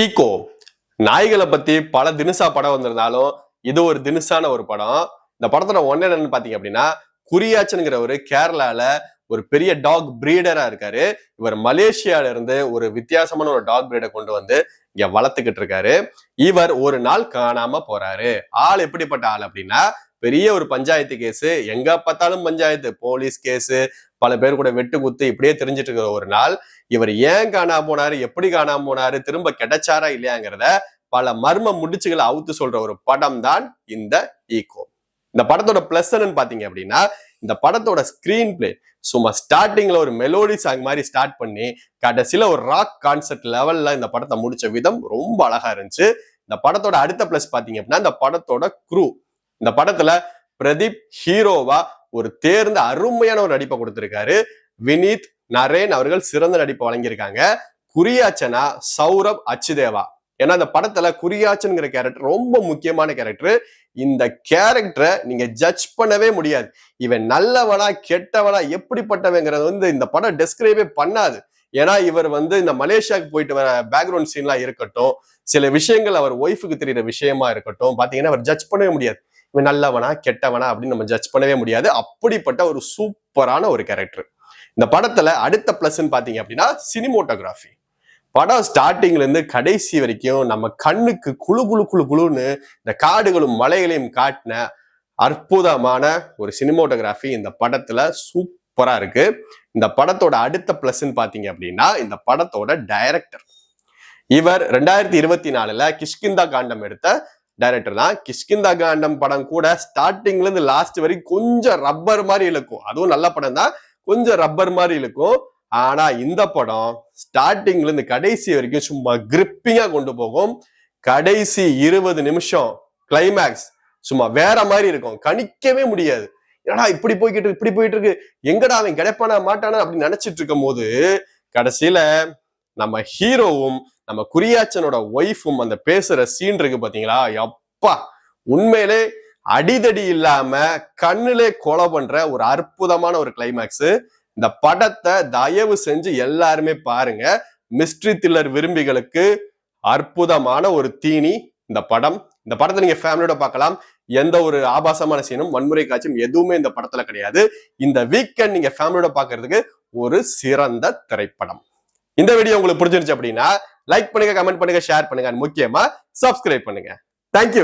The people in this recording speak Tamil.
ஈகோ நாய்களை பத்தி பல தினுசா படம் வந்திருந்தாலும் இது ஒரு தினுசான ஒரு படம். இந்த படத்தோட ஒன்னு என்னன்னு பாத்தீங்க அப்படின்னா, குறியாச்சனுங்கிற ஒரு கேரளால ஒரு பெரிய டாக் பிரீடரா இருக்காரு. இவர் மலேசியால இருந்து ஒரு வித்தியாசமான ஒரு டாக் பிரீடை கொண்டு வந்து இங்க வளர்த்துக்கிட்டு இருக்காரு. இவர் ஒரு நாள் காணாம போறாரு. ஆள் எப்படிப்பட்ட ஆள் அப்படின்னா, பெரிய ஒரு பஞ்சாயத்து கேஸ், எங்க பார்த்தாலும் பஞ்சாயத்து, போலீஸ் கேஸ், பல பேர் கூட வெட்டு குத்து இப்படியே தெரிஞ்சிட்டு இருக்கிற ஒரு நாள் இவர் ஏன் காணாம போனாரு, எப்படி காணாம போனாரு, திரும்ப கிடைச்சாரா இல்லையாங்கிறத பல மர்ம முடிச்சுகளை அவுத்து சொல்ற ஒரு படம் தான் இந்த ஈகோ. இந்த படத்தோட பிளஸ் என்னன்னு பாத்தீங்க அப்படின்னா, இந்த படத்தோட ஸ்கிரீன் பிளே சும்மா ஸ்டார்டிங்ல ஒரு மெலோடி சாங் மாதிரி ஸ்டார்ட் பண்ணி கடைசியில ஒரு ராக் கான்செப்ட் லெவல்ல இந்த படத்தை முடிச்ச விதம் ரொம்ப அழகா இருந்துச்சு. இந்த படத்தோட அடுத்த பிளஸ் பாத்தீங்க அப்படின்னா, இந்த படத்தோட குரூ. இந்த படத்துல பிரதீப் ஹீரோவா ஒரு தேர்ந்த அருமையான ஒரு நடிப்பை கொடுத்திருக்காரு. வினீத் நரேன் அவர்கள் சிறந்த நடிப்பை வழங்கியிருக்காங்க. குறியாச்சனா சௌரப் அச்சுதேவா. ஏன்னா இந்த படத்துல குறியாச்சன்கிற கேரக்டர் ரொம்ப முக்கியமான கேரக்டர். இந்த கேரக்டரை நீங்க ஜட்ஜ் பண்ணவே முடியாது. இவன் நல்லவனா கெட்டவனா எப்படிப்பட்டவங்கிறது இந்த படம் டெஸ்கிரைபே பண்ணாது. ஏன்னா இவர் இந்த மலேசியாவுக்கு போயிட்டு வர பேக்ரவுண்ட் சீன்லாம் இருக்கட்டும், சில விஷயங்கள் அவர் ஒய்ஃபுக்கு தெரியுற விஷயமா இருக்கட்டும், பாத்தீங்கன்னா அவர் ஜட்ஜ் பண்ணவே முடியாது. இவன் நல்லவனா கெட்டவனா அப்படின்னு நம்ம ஜட்ஜ் பண்ணவே முடியாது. அப்படிப்பட்ட ஒரு சூப்பரான ஒரு கேரக்டர். இந்த படத்துல அடுத்த பிளஸ்ன்னு பாத்தீங்க அப்படின்னா சினிமோட்டோகிராஃபி. படம் ஸ்டார்டிங்ல இருந்து கடைசி வரைக்கும் நம்ம கண்ணுக்கு குழு குழு குழு குழுன்னு இந்த காடுகளும் மலைகளையும் காட்டின அற்புதமான ஒரு சினிமோட்டோகிராஃபி இந்த படத்துல சூப்பரா இருக்கு. இந்த படத்தோட அடுத்த பிளஸ்ன்னு பாத்தீங்க அப்படின்னா இந்த படத்தோட டைரக்டர். இவர் 2024 கிஷ்கிந்தா காண்டம் எடுத்த டைரக்டர் தான். கிஷ்கிந்தா காண்டம் படம் கூட ஸ்டார்டிங்ல இருந்து லாஸ்ட் வரைக்கும் கொஞ்சம் ரப்பர் மாதிரி இழுக்கும். அதுவும் நல்ல படம் தான், கொஞ்சம் ரப்பர் மாதிரி இருக்கும். ஆனா இந்த படம் ஸ்டார்டிங்ல இருந்து கடைசி வரைக்கும் சும்மா கிரிப்பிங்கா கொண்டு போகும். கடைசி 20 நிமிஷம் கிளைமேக்ஸ் சும்மா வேற மாதிரி இருக்கும், கணிக்கவே முடியாது. ஏன்னா இப்படி போயிட்டு இருக்கு, எங்கடா அவன் கிடைப்பானா மாட்டானா அப்படின்னு நினைச்சிட்டு இருக்கும் போது கடைசியில நம்ம ஹீரோவும் நம்ம குறியாச்சனோட ஒய்ஃபும் அந்த பேசுற சீன் இருக்கு பாத்தீங்களா, எப்பா உண்மையிலே அடிதடி இல்லாம கண்ணுலே கொலை பண்ற ஒரு அற்புதமான ஒரு கிளைமேக்ஸ். இந்த படத்தை தயவு செஞ்சு எல்லாருமே பாருங்க. மிஸ்ட்ரி த்ரில்லர் விரும்பிகளுக்கு அற்புதமான ஒரு தீனி இந்த படம். இந்த படத்தை நீங்க ஃபேமிலியோட பார்க்கலாம். எந்த ஒரு ஆபாசமான சீனும் வன்முறை காட்சியும் எதுவுமே இந்த படத்துல கிடையாது. இந்த வீக்கெண்ட் நீங்க ஃபேமிலியோட பாக்குறதுக்கு ஒரு சிறந்த திரைப்படம். இந்த வீடியோ உங்களுக்கு பிடிச்சிருச்சு அப்படின்னா லைக் பண்ணுங்க, கமெண்ட் பண்ணுங்க, ஷேர் பண்ணுங்க, முக்கியமா சப்ஸ்கிரைப் பண்ணுங்க. தேங்க்யூ.